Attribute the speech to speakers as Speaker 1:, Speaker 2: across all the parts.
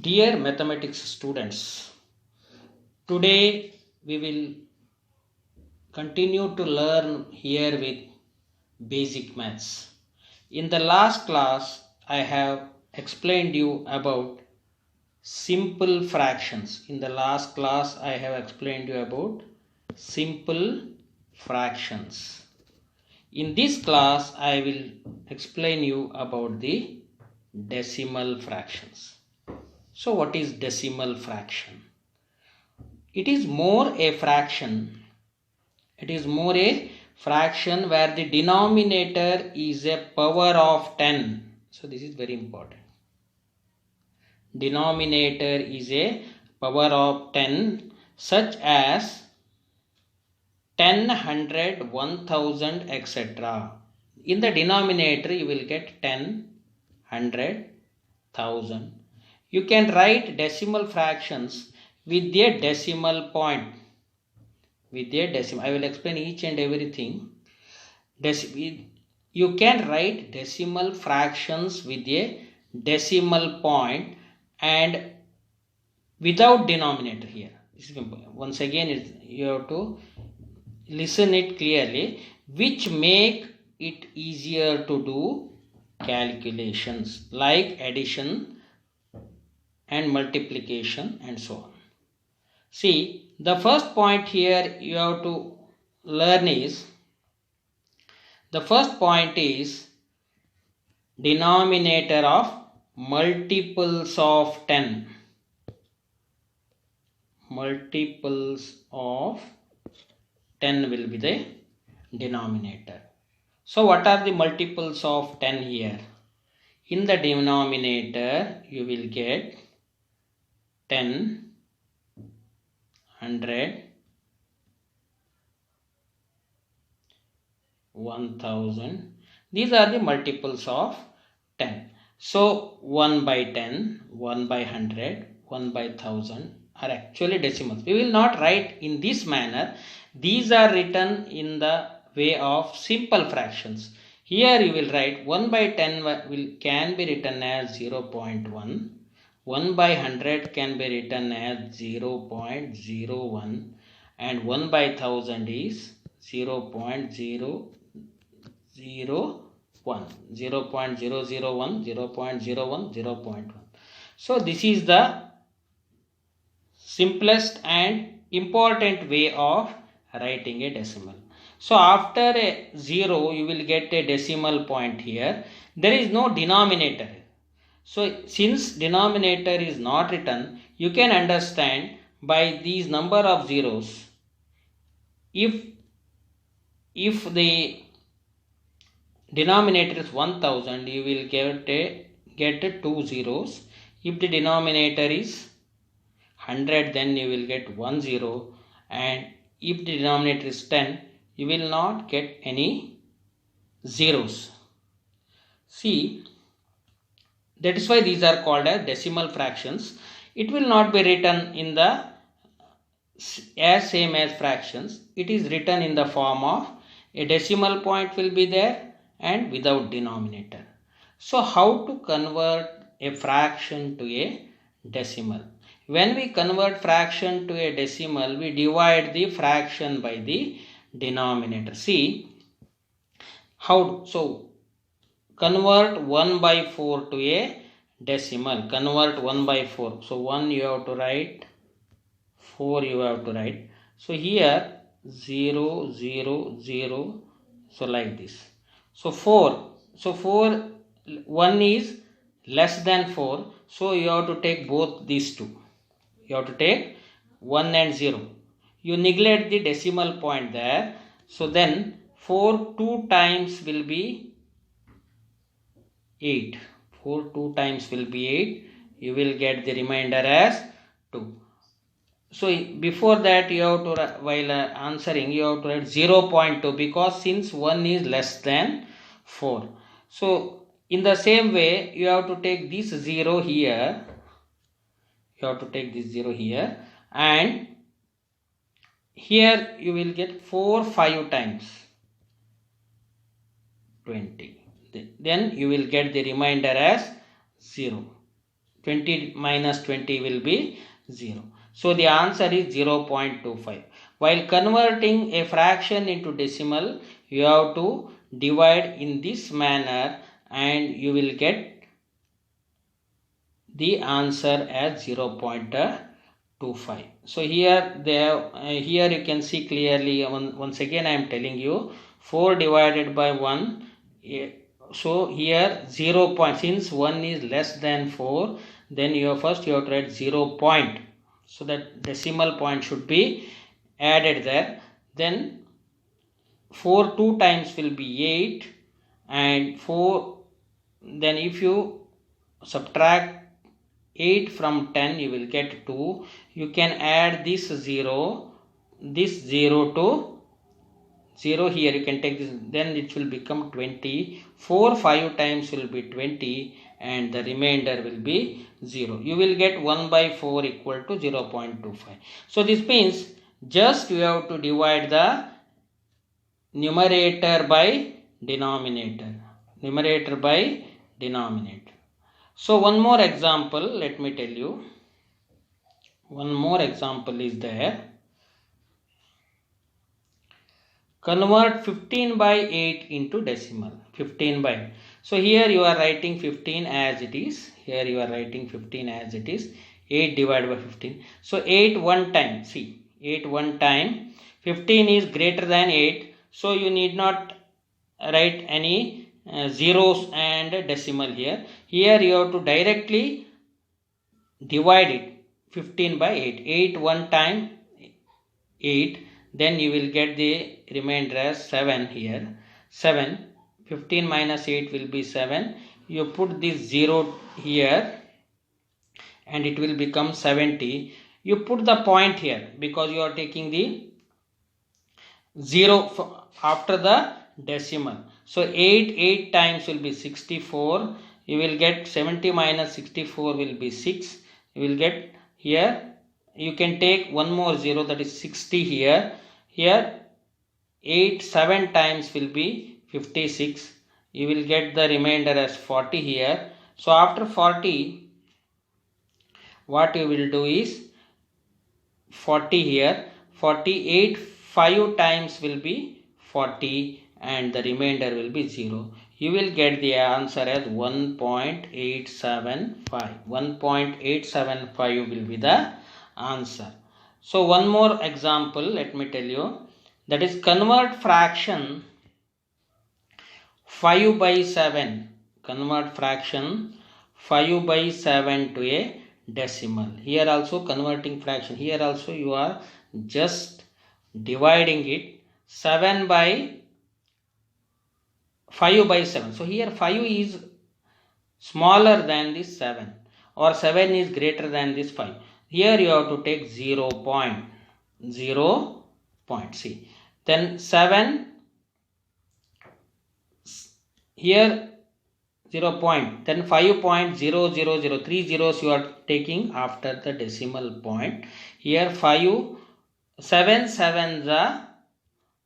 Speaker 1: Dear mathematics students, today we will continue to learn here with basic maths. In the last class, I have explained you about simple fractions. In the last class, I have explained you about simple fractions. In this class, I will explain you about the decimal fractions. So what is decimal fraction? It is more a fraction. It is more a fraction where the denominator is a power of 10. So this is very important. Denominator is a power of 10 such as 10, 100, 1000, etc. In the denominator you will get 10, 100, 1000. You can write decimal fractions with a decimal point. With a decimal, I will explain each and everything. You can write decimal fractions with a decimal point and without denominator here. This is important. Once again, you have to listen it clearly, which make it easier to do calculations like addition and multiplication and so on. See, the first point here you have to learn is, the first point is denominator of multiples of 10. Multiples of 10 will be the denominator. So what are the multiples of 10 here? In the denominator you will get 10, 100, 1000. These are the multiples of 10. So 1 by 10, 1 by 100, 1 by 1000 are actually decimals. We will not write in this manner. These are written in the way of simple fractions. Here you will write 1 by 10 can be written as 0.1. 1 by 100 can be written as 0.01 and 1 by 1000 is 0.001, 0.001, 0.01, 0.1. So this is the simplest and important way of writing a decimal. So after a 0 you will get a decimal point here. There is no denominator. So since denominator is not written, you can understand by these number of zeros. If the denominator is 1000, you will get 2 zeros. If the denominator is 100, then you will get 1 0, and if the denominator is 10, you will not get any zeros. See, that is why these are called as decimal fractions. It will not be written in the as same as fractions. It is written in the form of a decimal point will be there and without denominator. So how to convert a fraction to a decimal? When we convert fraction to a decimal, we divide the fraction by the denominator. See how. So convert 1 by 4 to a decimal. Convert 1 by 4. So 1 you have to write, 4 you have to write. So here 0, 0, 0. So like this. So 4. So 4, 1 is less than 4. So you have to take both these two. You have to take 1 and 0. You neglect the decimal point there. So then 4 2 times will be 8. 4 2 times will be 8. You will get the remainder as 2. So before that you have to, while answering, you have to write 0.2, because since 1 is less than 4. So in the same way you have to take this 0 here, you have to take this 0 here, and here you will get 4 5 times 20, then you will get the remainder as 0. 20 minus 20 will be 0. So the answer is 0.25. While converting a fraction into decimal, you have to divide in this manner and you will get the answer as 0.25. So here here you can see clearly, once again I am telling you, 4 divided by 1. So here 0 point, since 1 is less than 4, then you have to write 0 point, so that decimal point should be added there. Then 4 2 times will be 8, and 4, then if you subtract 8 from 10 you will get 2. You can add this 0 to 0 here, you can take this, then it will become 20. 4 5 times will be 20 and the remainder will be 0. You will get 1 by 4 equal to 0.25. So this means just you have to divide the numerator by denominator. So one more example, let me tell you. One more example is there. Convert 15 by 8 into decimal. 15 by 8. So here you are writing 15 as it is. Here you are writing 15 as it is. 8 divided by 15. So 8 one time. See, 8 one time. 15 is greater than 8. So you need not write any zeros and decimal here. Here you have to directly divide it. 15 by 8. 8 one time 8. Then you will get the remainder as 7 here. 7. 15 minus 8 will be 7. You put this 0 here and it will become 70. You put the point here because you are taking the 0 after the decimal. So 8 times will be 64. You will get 70 minus 64 will be 6. You will get here, you can take one more 0, that is 60 here. Here 8 7 times will be 56. You will get the remainder as 40 here. So after 40, what you will do is 40 here. 48 5 times will be 40 and the remainder will be 0. You will get the answer as 1.875. 1.875 will be the answer. So one more example, let me tell you, that is convert fraction 5 by 7. Convert fraction 5 by 7 to a decimal. Here also converting fraction. Here also you are just dividing it. 7 by 5 by 7. So here 5 is smaller than this 7 or 7 is greater than this 5. Here you have to take 0 point. See. Then 7. Here 0 point. Then 5.000. 3 zeros you are taking after the decimal point. Here 5. 7 sevens are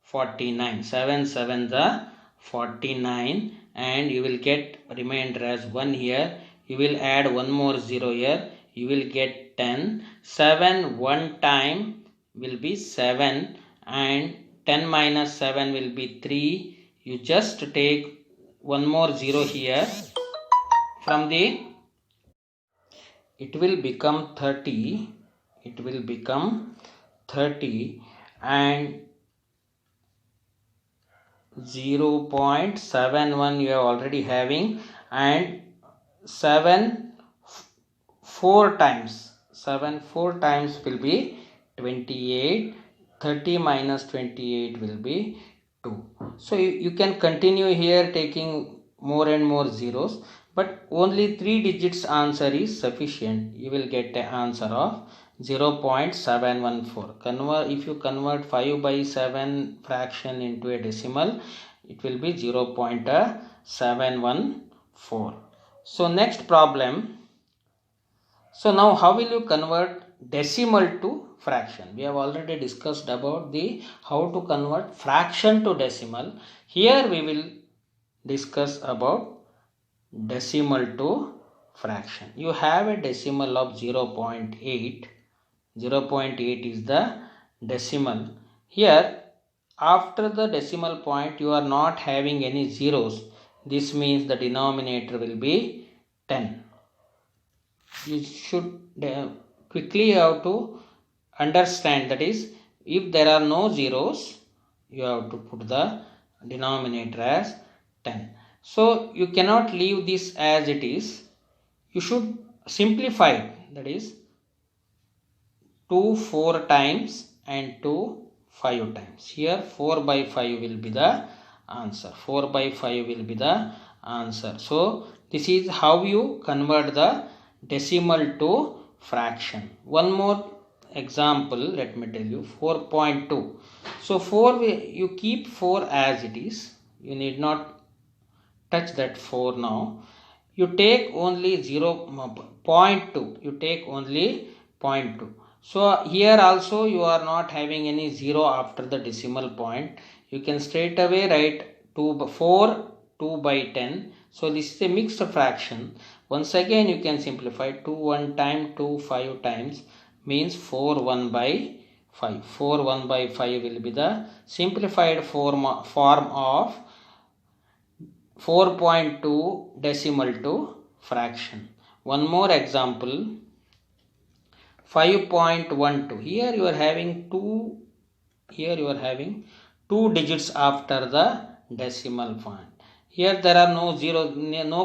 Speaker 1: 49. 7 sevens are 49 and you will get remainder as 1 here. You will add one more 0 here. You will get 10. 7 one time will be 7 and 10 minus 7 will be 3. You just take one more 0 here. From the, it will become 30. It will become 30 and 0.71 you are already having, and 7 4 times. 7 4 times will be 28. 30 minus 28 will be 2. So you can continue here taking more and more zeros, but only 3 digits answer is sufficient. You will get the answer of 0.714. If you convert 5 by 7 fraction into a decimal, it will be 0.714. So next problem. So now how will you convert decimal to fraction? We have already discussed about the how to convert fraction to decimal. Here we will discuss about decimal to fraction. You have a decimal of 0.8. 0.8 is the decimal. Here after the decimal point you are not having any zeros. This means the denominator will be 10. You should quickly have to understand, that is, if there are no zeros, you have to put the denominator as 10. So you cannot leave this as it is. You should simplify it, that is 2 4 times and 2 5 times. Here 4 by 5 will be the answer. 4 by 5 will be the answer. So this is how you convert the decimal to fraction. One more example, let me tell you. 4.2. So 4, you keep 4 as it is. You need not touch that 4 now. You take only 0.2. You take only 0.2. So here also you are not having any 0 after the decimal point. You can straight away write 2 by 10. So this is a mixed fraction. Once again you can simplify. 2 1 time, 2 5 times means 4 1 by 5. 4 1 by 5 will be the simplified form of 4.2 decimal to fraction. One more example. 5.12. Here you are having two digits after the decimal point. Here there are no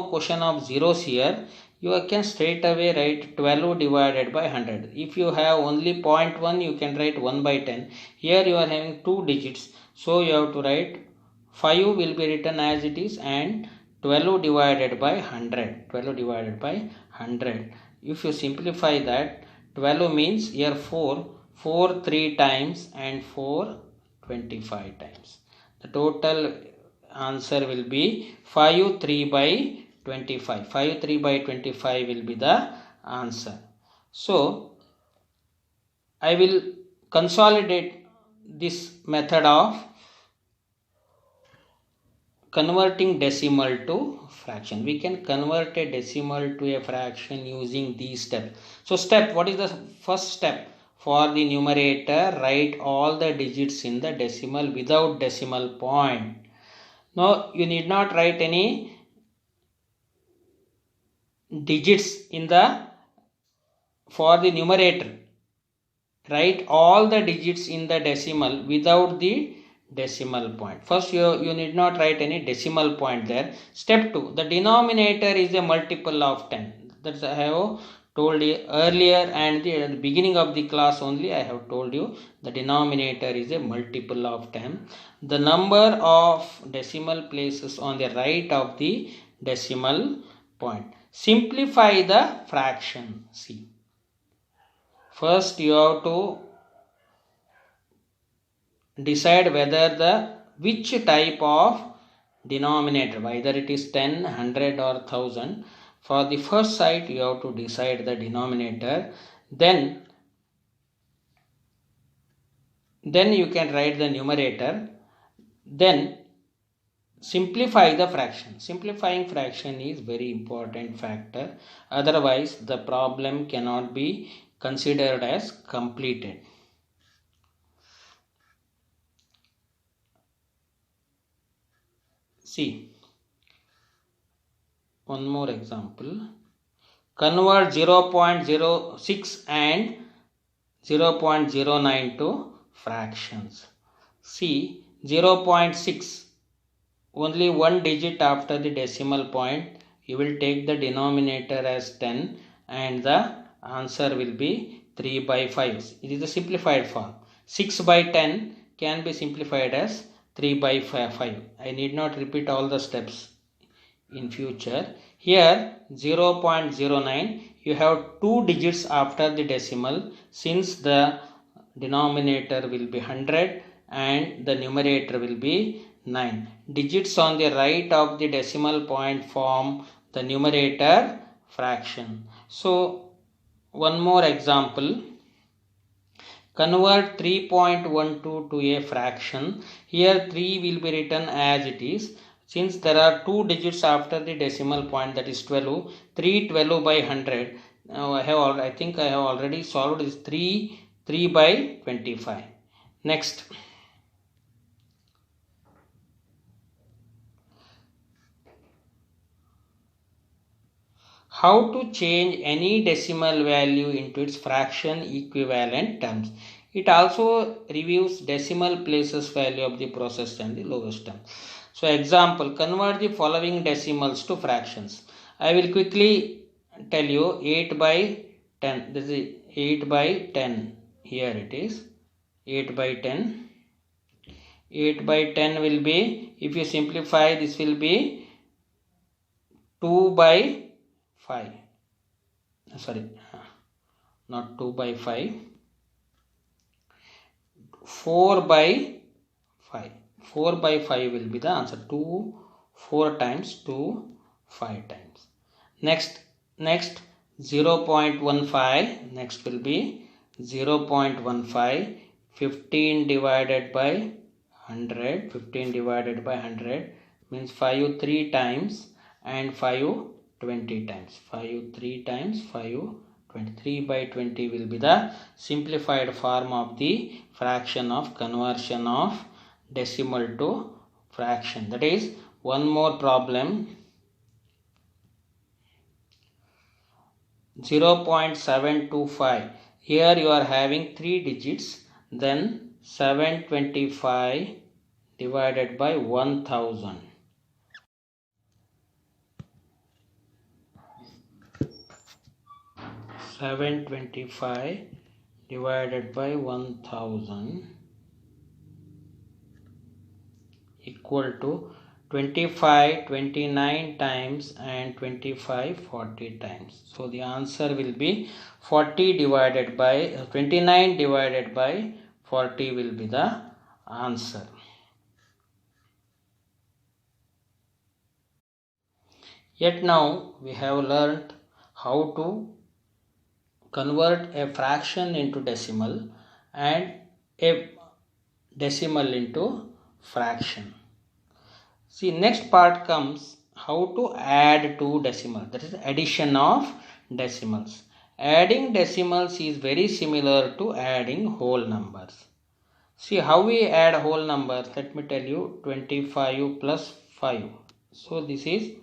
Speaker 1: question of zeros here. You can straight away write 12 divided by 100. If you have only 0.1, you can write 1 by 10. Here you are having two digits, so you have to write 5 will be written as it is and 12 divided by 100. 12 divided by 100. If you simplify that, 12 means here 4 3 times and 4 25 times. The total answer will be 5 3 by 25. 5 3 by 25 will be the answer. So I will consolidate this method of converting decimal to fraction. We can convert a decimal to a fraction using these steps. So what is the first step? For the numerator, write all the digits in the decimal without decimal point. Now you need not write any digits for the numerator. Write all the digits in the decimal without the decimal point. First you need not write any decimal point there. Step 2, the denominator is a multiple of 10. That's I have told you earlier, and at the beginning of the class only I have told you the denominator is a multiple of 10. The number of decimal places on the right of the decimal point. Simplify the fraction. See, first you have to decide which type of denominator, whether it is 10, 100 or 1000. For the first side you have to decide the denominator, then you can write the numerator, then simplify the fraction. Simplifying fraction is very important factor, otherwise the problem cannot be considered as completed. See, one more example. Convert 0.06 and 0.09 to fractions. See, 0.6, only one digit after the decimal point. You will take the denominator as 10 and the answer will be 3 by 5. It is a simplified form. 6 by 10 can be simplified as 3 by 5. I need not repeat all the steps in future. Here 0.09, you have 2 digits after the decimal, since the denominator will be 100 and the numerator will be 9. Digits on the right of the decimal point form the numerator fraction. So one more example. Convert 3.12 to a fraction. Here 3 will be written as it is. Since there are 2 digits after the decimal point, that is 12, 312 by 100. Now I think I have already solved this 3 by 25. Next. How to change any decimal value into its fraction equivalent terms. It also reviews decimal places value of the process and the lowest term. So example, convert the following decimals to fractions. I will quickly tell you 8 by 10. This is 8 by 10. Here it is 8 by 10. 8 by 10 will be, if you simplify, this will be 2 by 5. Sorry, not 2 by 5. 4 by 5. 4 by 5 will be the answer. 4 times 2, 5 times. Next 0.15. Next will be 0.15. 15 divided by 100. 15 divided by 100 means 5 3 times and 5 20 times. 5 3 times 5 23 by 20 will be the simplified form of the fraction of conversion of decimal to fraction. That is one more problem. 0.725. Here you are having 3 digits, then 725 divided by 1000. 725 divided by 1000 equal to 25 29 times and 25 40 times. So the answer will be 40 divided by 29 divided by 40 will be the answer. Yet now we have learnt how to convert a fraction into decimal and a decimal into fraction. See, next part comes how to add two decimals, that is addition of decimals. Adding decimals is very similar to adding whole numbers. See how we add whole numbers. Let me tell you, 25 plus 5. So this is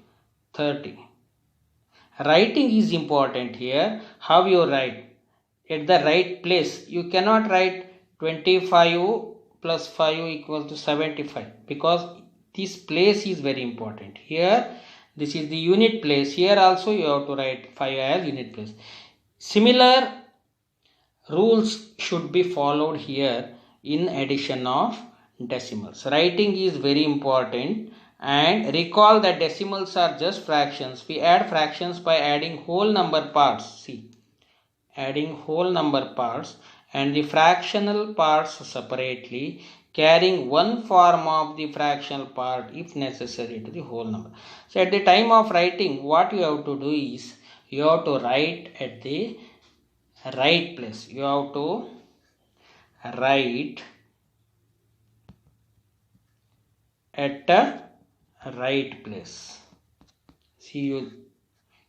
Speaker 1: 30. Writing is important here. How you write? At the right place. You cannot write 25 plus 5 equals to 75 because this place is very important. Here this is the unit place. Here also you have to write 5 as unit place. Similar rules should be followed here in addition of decimals. Writing is very important. And recall that decimals are just fractions. We add fractions by adding whole number parts. See, adding whole number parts and the fractional parts separately, carrying one form of the fractional part if necessary to the whole number. So at the time of writing, what you have to do is you have to write at the right place. You have to write at a right place. See, you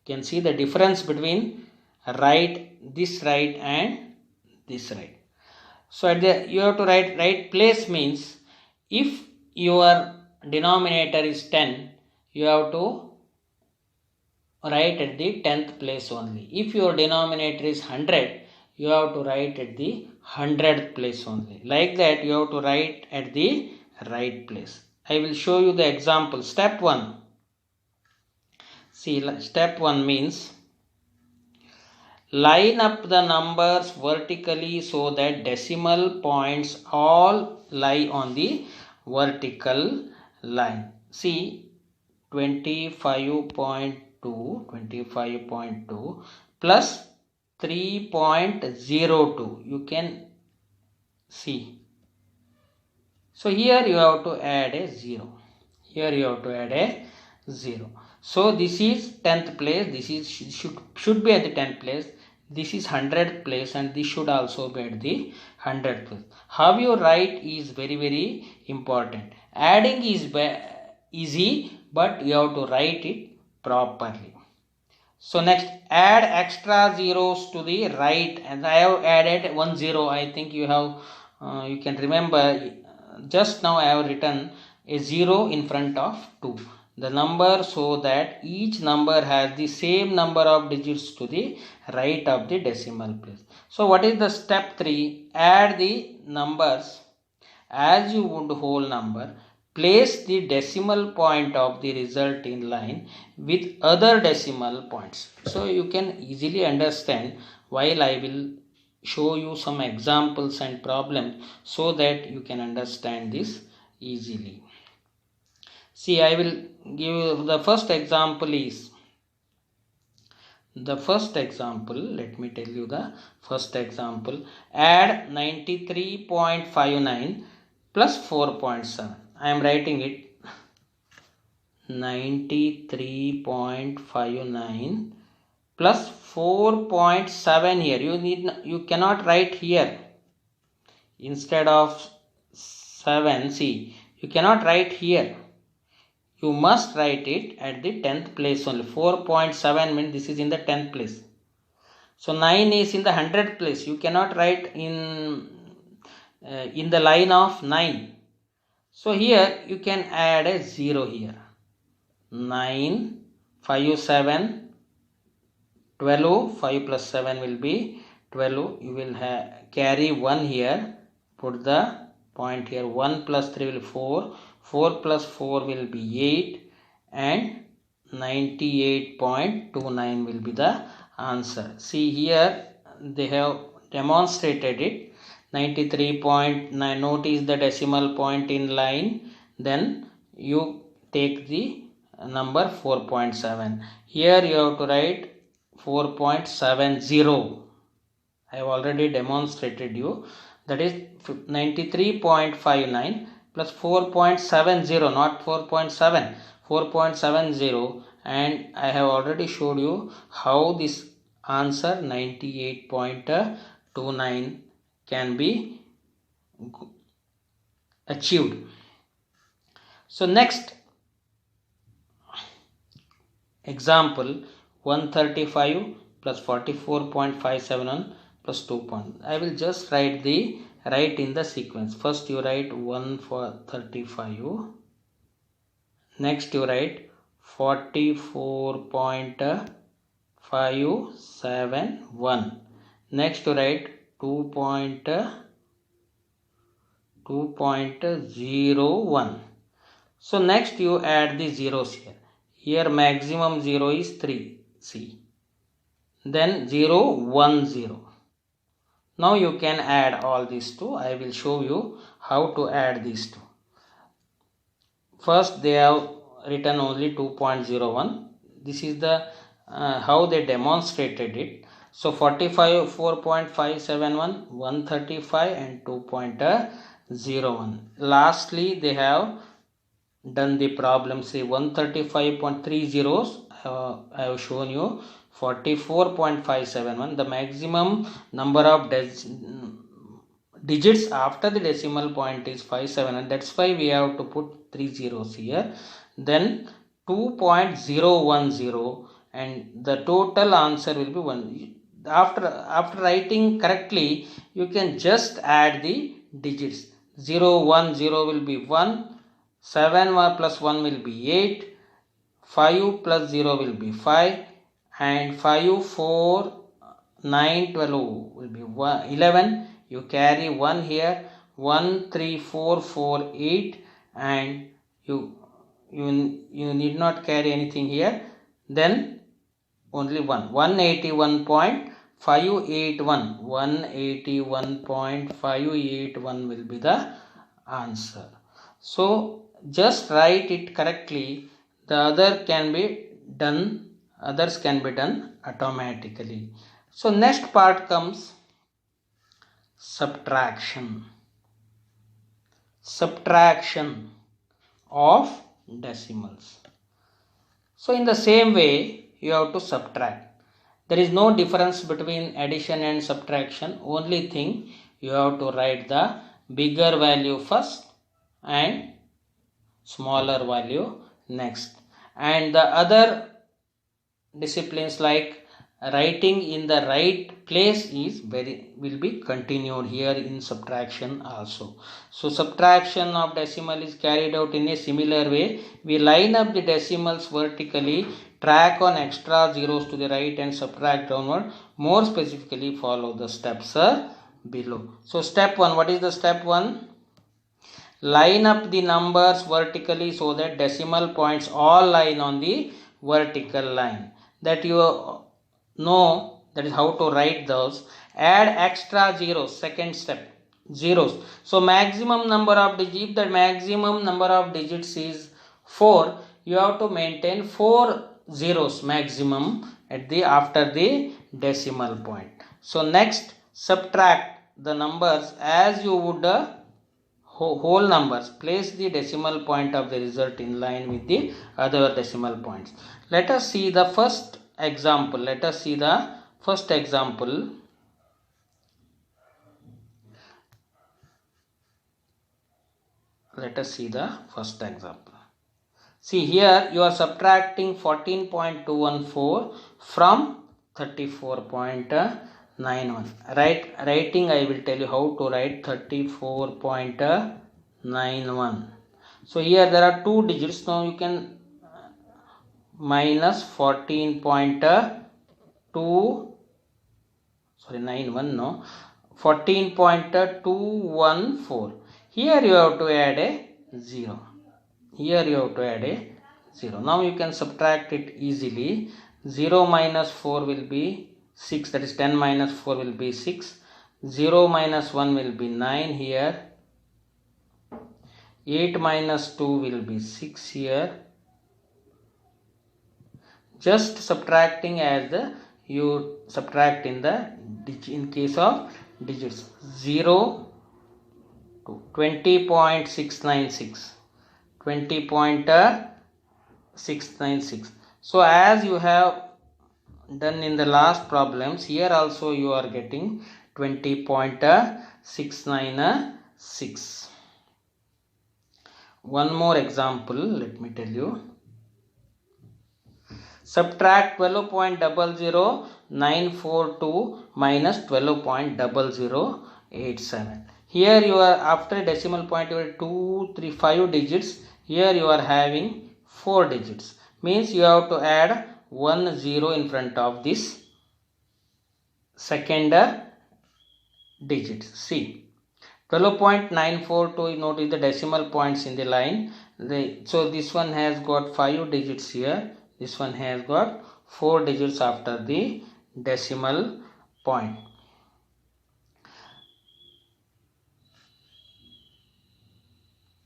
Speaker 1: can see the difference between this right and this right. So you have to write right place means if your denominator is 10, you have to write at the 10th place only. If your denominator is 100, you have to write at the 100th place only. Like that you have to write at the right place. I will show you the example. Step 1. See, step 1 means line up the numbers vertically so that decimal points all lie on the vertical line. See, 25.2 plus 3.02. You can see. So here you have to add a 0. Here you have to add a 0. So this is 10th place. This is should be at the 10th place. This is 100th place, and this should also be at the 100th place. How you write is very important. Adding is easy, but you have to write it properly. So next, add extra zeros to the right, and I have added 1 0. I think you have you can remember, just now I have written a 0 in front of 2, the number, so that each number has the same number of digits to the right of the decimal place. So what is the step 3? Add the numbers as you would whole number. Place the decimal point of the result in line with other decimal points. So you can easily understand while I will show you some examples and problems, so that you can understand this easily. See, I will give you the first example. Let me tell you the first example. Add 93.59 plus 4.7. I am writing it 93.59 plus 4.7. Here you cannot write here instead of 7. See, you cannot write here. You must write it at the 10th place only. 4.7 means this is in the 10th place. So 9 is in the 100th place. You cannot write in the line of 9. So here you can add a 0 here. 9, 5, 7, 12. 5 plus 7 will be 12. You will carry 1 here. Put the point here. 1 plus 3 will be 4. 4 plus 4 will be 8, and 98.29 will be the answer. See, here they have demonstrated it. 93.9. Notice the decimal point in line. Then you take the number 4.7. Here you have to write 4.70. I have already demonstrated you. That is 93.59 plus 4.70, not 4.7, 4.70, and I have already showed you how this answer 98.29 can be achieved. So next example, 135 plus 44.571 plus 2 point. I will just write in the sequence. First you write 135. Next you write 44.571. Next you write 2.01. So next you add the zeros here. Here maximum 0 is 3. See. Then 0, 1, 0. Now you can add all these two. I will show you how to add these two. First they have written only 2.01. This is the how they demonstrated it. So 4.571, 135 and 2.01. Lastly they have done the problem. Say 135.3 zeros. I have shown you 44.571. The maximum number of digits after the decimal point is 57, and that's why we have to put 3 zeros here. Then 2.010, and the total answer will be 1. After writing correctly, you can just add the digits. 0, 1, 0 will be 1. 7 plus 1 will be 8. 5 plus 0 will be 5. And 5, 4, 9, 12 will be 11. You carry 1 here. 1, 3, 4, 4, 8. And you need not carry anything here. Then only 1. 181.581. 181.581 will be the answer. So just write it correctly. The other can be done others can be done automatically. So next part comes subtraction of decimals. So in the same way you have to subtract. There is no difference between addition and subtraction. Only thing, you have to write the bigger value first and smaller value next. And the other disciplines like writing in the right place will be continued here in subtraction also. So subtraction of decimal is carried out in a similar way. We line up the decimals vertically, track on extra zeros to the right and subtract downward. More specifically, follow the steps below. So step 1, what is the step 1? Line up the numbers vertically so that decimal points all line on the vertical line. That you know, that is how to write those. Add extra zeros, second step, zeros. So maximum number of digits, if the maximum number of digits is 4, you have to maintain 4 zeros maximum after the decimal point. So next, subtract the numbers as you would whole numbers. Place the decimal point of the result in line with the other decimal points. Let us see the first example. Let us see the first example. See here, you are subtracting 14.214 from 34.91. Writing, I will tell you how to write 34.91. So here there are 2 digits. Now you can minus 14.214. Here you have to add a 0. Now you can subtract it easily. 0 minus 4 will be 6, that is 10 minus 4 will be 6. 0 minus 1 will be 9 here. 8 minus 2 will be 6 here. Just subtracting as you subtract in case of digits. 0 to 20.696. 20.696. So as you have done in the last problems, here also you are getting 20.696. One more example, let me tell you. Subtract 12.00942 minus 12.0087. Here you are, after decimal point, you are 2, 3, 5 digits. Here you are having 4 digits. Means you have to add 1 0 in front of this second digit. See, 12.942, notice the decimal points in the line. So this one has got 5 digits here. This one has got 4 digits after the decimal point.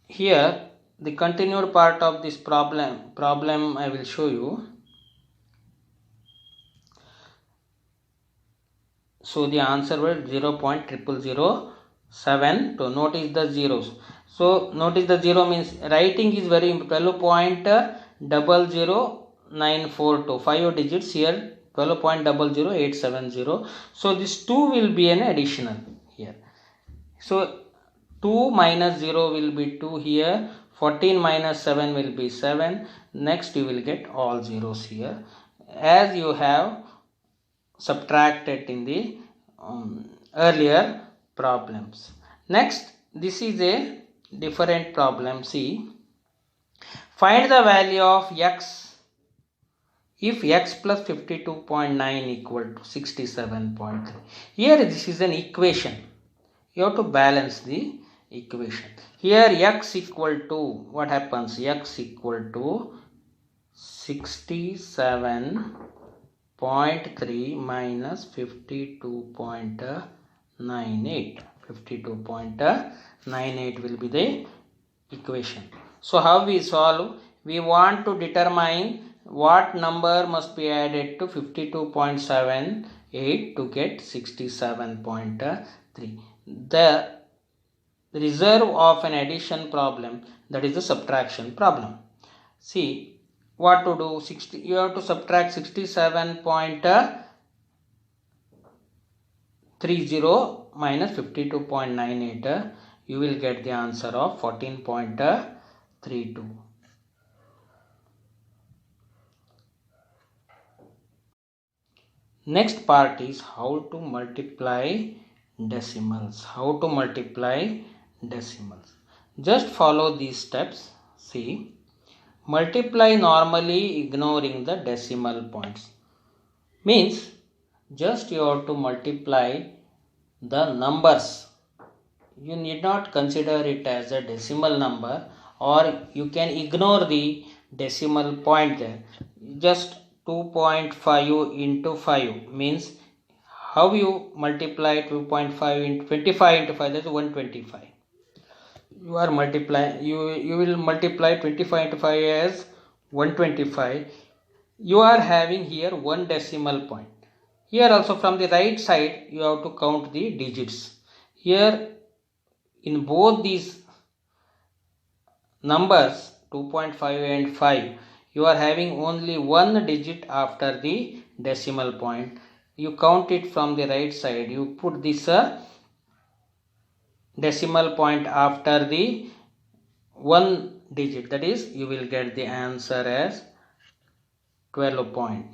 Speaker 1: Here the continued part of this problem I will show you. So the answer was 0.0007. To notice the zeros. So notice the 0 means writing is very important. 12.00942, 5 digits here, 12.00870. So this 2 will be an additional here. So 2 minus 0 will be 2 here. 14 minus 7 will be 7. Next you will get all zeros here, as you have subtracted in the earlier problems. Next, this is a different problem. See, find the value of x if x plus 52.9 equal to 67.3. Here this is an equation. You have to balance the equation. Here x equal to, what happens? X equal to 67.3 minus 52.98. 52.98 will be the equation. So how we solve? We want to determine what number must be added to 52.78 to get 67.3. The reserve of an addition problem, that is the subtraction problem. See what to do. You have to subtract 67.30 minus 52.98. You will get the answer of 14.32. Next part is how to multiply decimals. How to multiply decimals. Just follow these steps. See, multiply normally ignoring the decimal points. Means just you have to multiply the numbers. You need not consider it as a decimal number, or you can ignore the decimal point there. Just 2.5 into 5 means, how you multiply 2.5 into 25 into 5, that is 125. You are multiplying, you will multiply 25 into 5 as 125. You are having here one decimal point. Here also from the right side you have to count the digits. Here in both these numbers 2.5 and 5, you are having only one digit after the decimal point. You count it from the right side. You put this decimal point after the one digit, that is you will get the answer as 12.5.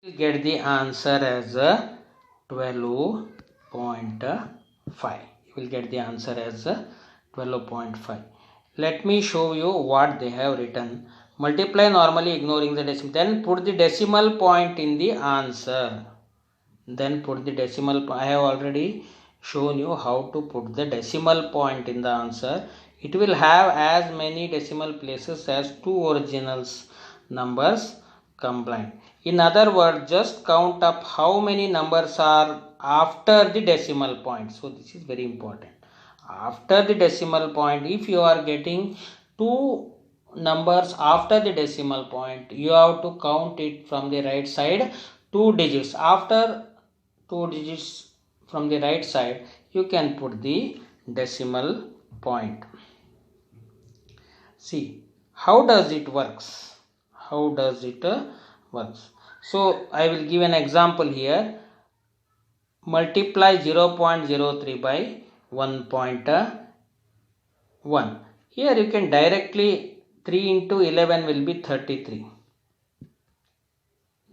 Speaker 1: You get the answer as 12.5. You will get the answer as 12.5. Let me show you what they have written. Multiply normally ignoring the decimal. Then put the decimal point in the answer. Then put the decimal point. I have already shown you how to put the decimal point in the answer. It will have as many decimal places as two original numbers combined. In other words, just count up how many numbers are after the decimal point. So this is very important. After the decimal point, if you are getting two numbers after the decimal point, you have to count it from the right side, two digits. After two digits from the right side, you can put the decimal point. See, how does it works? How does it works? So I will give an example here. Multiply 0.03 by 1.1. Here you can directly 3 into 11 will be 33.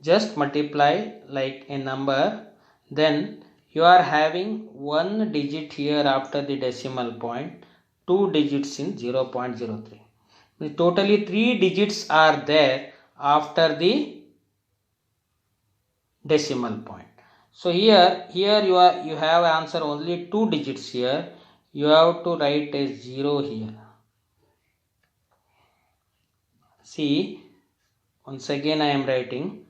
Speaker 1: Just multiply like a number. Then you are having one digit here after the decimal point, two digits in 0.03. Totally 3 digits are there after the decimal point. So here you have answer only two digits here. You have to write a 0 here. See, once again I am writing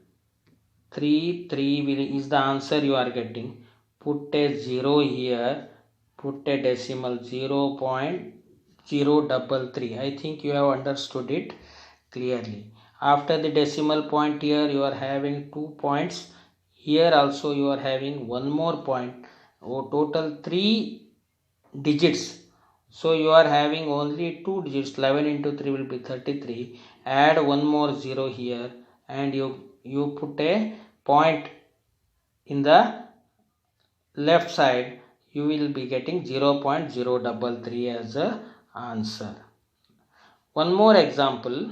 Speaker 1: 3 is the answer you are getting. Put a 0 here. Put a decimal 0.033. I think you have understood it clearly. After the decimal point here you are having 2 points. Here also you are having one more point. Total 3 digits. So you are having only 2 digits. 11 into 3 will be 33. Add one more 0 here and you put a point in the left side. You will be getting 0.033 as a answer. One more example.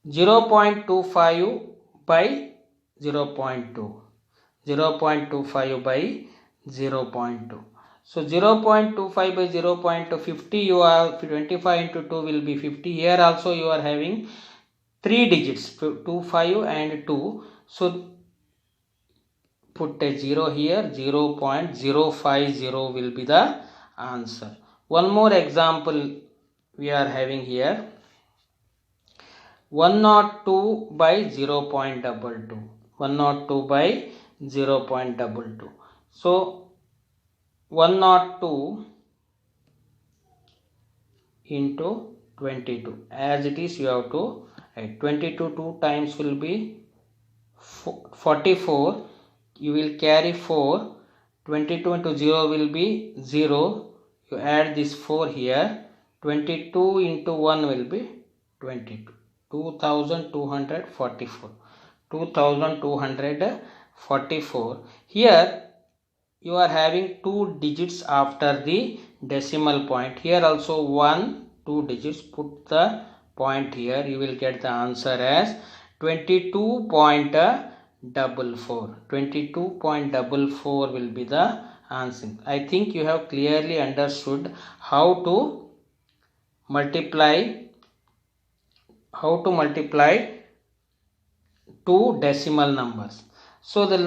Speaker 1: 0.25 by 0.2. 0.25 by 0.2. So 0.25 by 0.2, 50 you have 25 into 2 will be 50. Here also you are having 3 digits, 25 and 2. So put a 0 here, 0.050 will be the answer. One more example we are having here. 102 by 0.22. 102 by 0.22. So 102 into 22. As it is, you have to write 22 2 times will be 44. You will carry 4. 22 into 0 will be 0. You add this 4 here. 22 into 1 will be 22. 2244. 2244. Here you are having 2 digits after the decimal point. Here also 1, 2 digits. Put the point here. You will get the answer as 22.44. 22.44 will be the answer. I think you have clearly understood how to multiply two decimal numbers. So the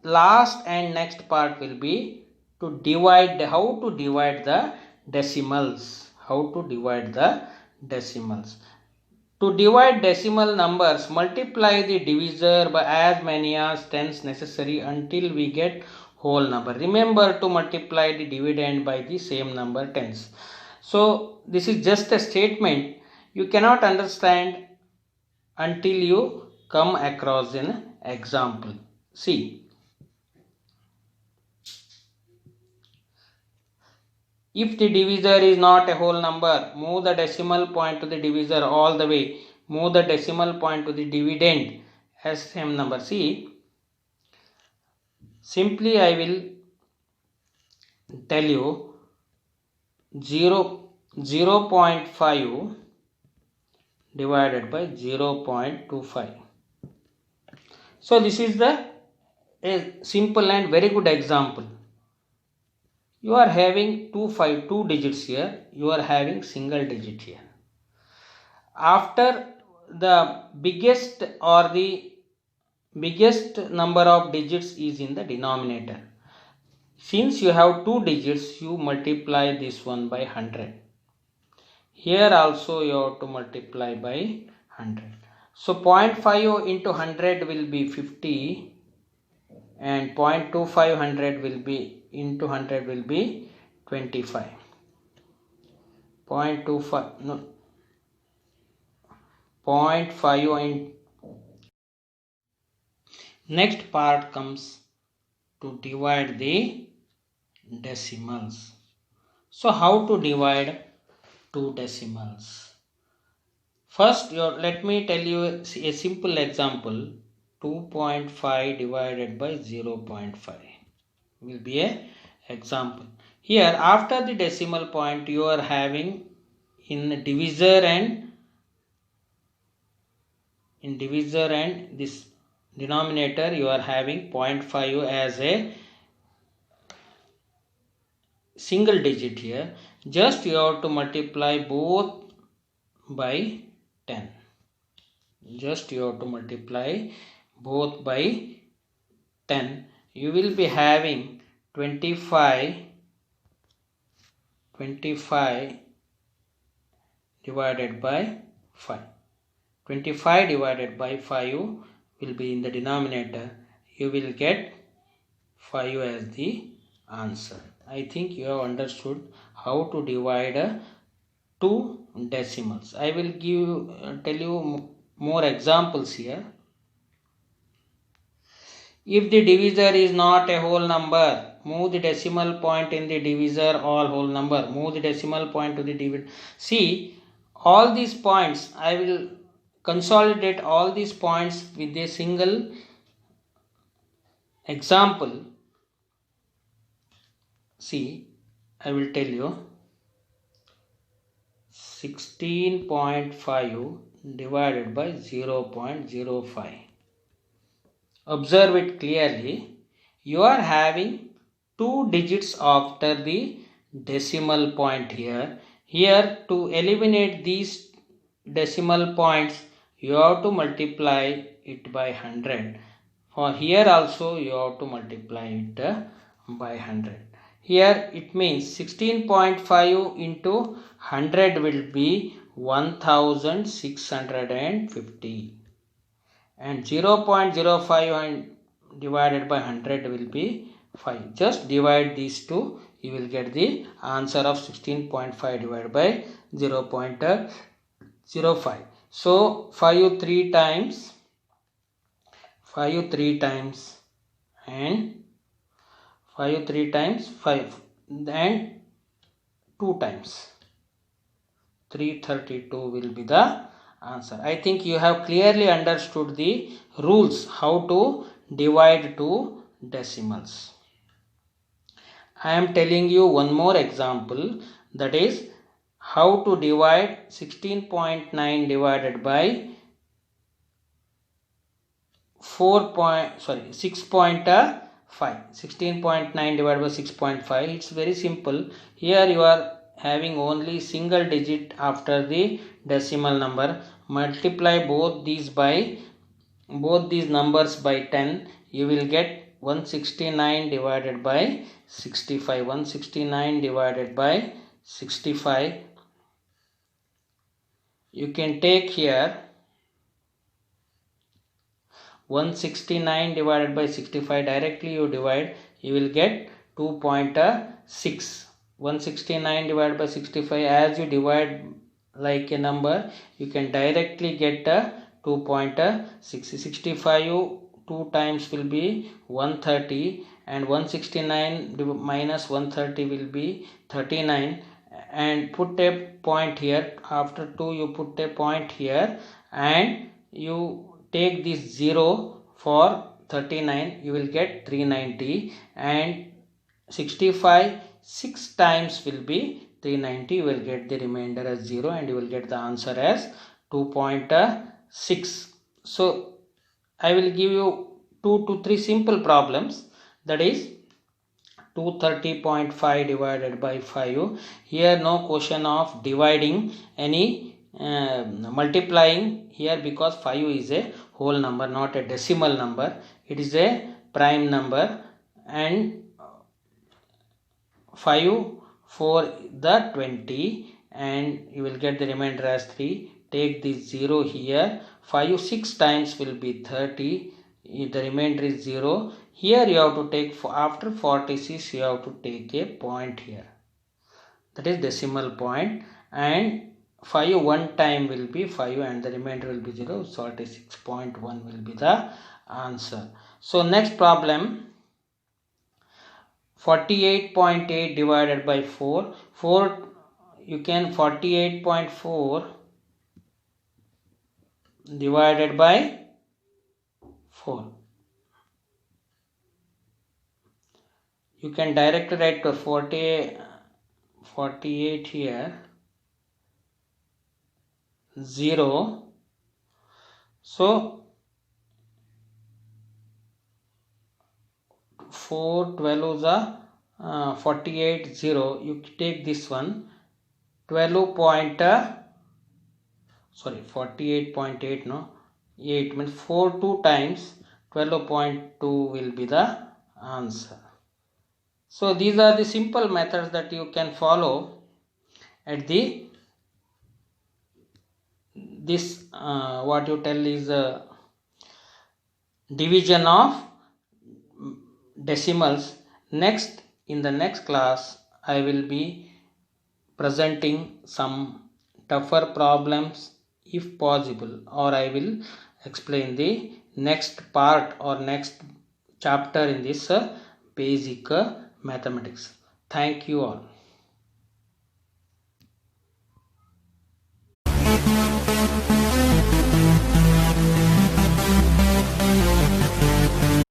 Speaker 1: last and next part will be to divide, how to divide the decimals. To divide decimal numbers, multiply the divisor by as many as tens necessary until we get whole number. Remember to multiply the dividend by the same number tens. So this is just a statement. You cannot understand until you come across an example. See, if the divisor is not a whole number, move the decimal point to the divisor all the way. Move the decimal point to the dividend as same number. See, simply I will tell you 0.5 divided by 0.25. So this is a simple and very good example. You are having 2 digits here. You are having single digit here. After the biggest number of digits is in the denominator. Since you have 2 digits, you multiply this one by 100. Here also you have to multiply by 100. So 0.50 into 100 will be 50 and 0.25 will be into 100 will be 25. 0.50 in next part comes to divide the decimals. So how to divide two decimals? First, let me tell you a simple example. 2.5 divided by 0.5 will be a example. Here after the decimal point you are having in divisor and this denominator you are having 0.5 as a single digit here. Just you have to multiply both by 10. Just you have to multiply both by 10. You will be having 25 divided by 5. 25 divided by 5 will be in the denominator. You will get 5 as the answer. I think you have understood how to divide two decimals. I will tell you more examples here. If the divisor is not a whole number, move the decimal point in the divisor all whole number. Move the decimal point to the dividend. See, all these points, I will consolidate all these points with a single example. See, I will tell you 16.5 divided by 0.05. Observe it clearly. You are having 2 digits after the decimal point here. Here to eliminate these decimal points, you have to multiply it by 100. For here also you have to multiply it by 100. Here it means 16.5 into 100 will be 1650. and 0.05 and divided by 100 will be 5. Just divide these two, you will get the answer of 16.5 divided by 0.05. So 5 3 times, 5 3 times and 5 3 times 5 and 2 times 332 will be the answer. I think you have clearly understood the rules how to divide to decimals. I am telling you one more example, that is how to divide 16.9 divided by 6.5. 16.9 divided by 6.5. It's very simple. Here you are having only single digit after the decimal number. Multiply both these numbers by 10. You will get 169 divided by 65. 169 divided by 65. You can take here 169 divided by 65, directly you divide, you will get 2.6. 169 divided by 65, as you divide like a number, you can directly get 2.6. 65 2 times will be 130, and 169 minus 130 will be 39, and put a point here. After 2 you put a point here, and you take this 0 for 39, you will get 390, and 65 6 times will be 390, you will get the remainder as 0, and you will get the answer as 2.6. So I will give you 2 to 3 simple problems, that is 230.5 divided by 5. Here no question of dividing any multiplying here, because 5 is a whole number, not a decimal number. It is a prime number, and 5 for the 20, and you will get the remainder as 3. Take this 0 here. 5 6 times will be 30. The remainder is 0. Here you have to take, after 46 you have to take a point here, that is decimal point, and 5 one time will be 5 and the remainder will be 0. 46.1 will be the answer. So next problem, 48.8 divided by 4. You can 48.4 divided by 4. You can directly write to 48 here, 0. So 4 12 is a 48 0. You take this one 48.8 no 8 means 4 2 times 12.2 will be the answer. So these are the simple methods that you can follow at the this what you tell is division of decimals. Next, in the next class, I will be presenting some tougher problems if possible, or I will explain the next part or next chapter in this basic mathematics. Thank you all.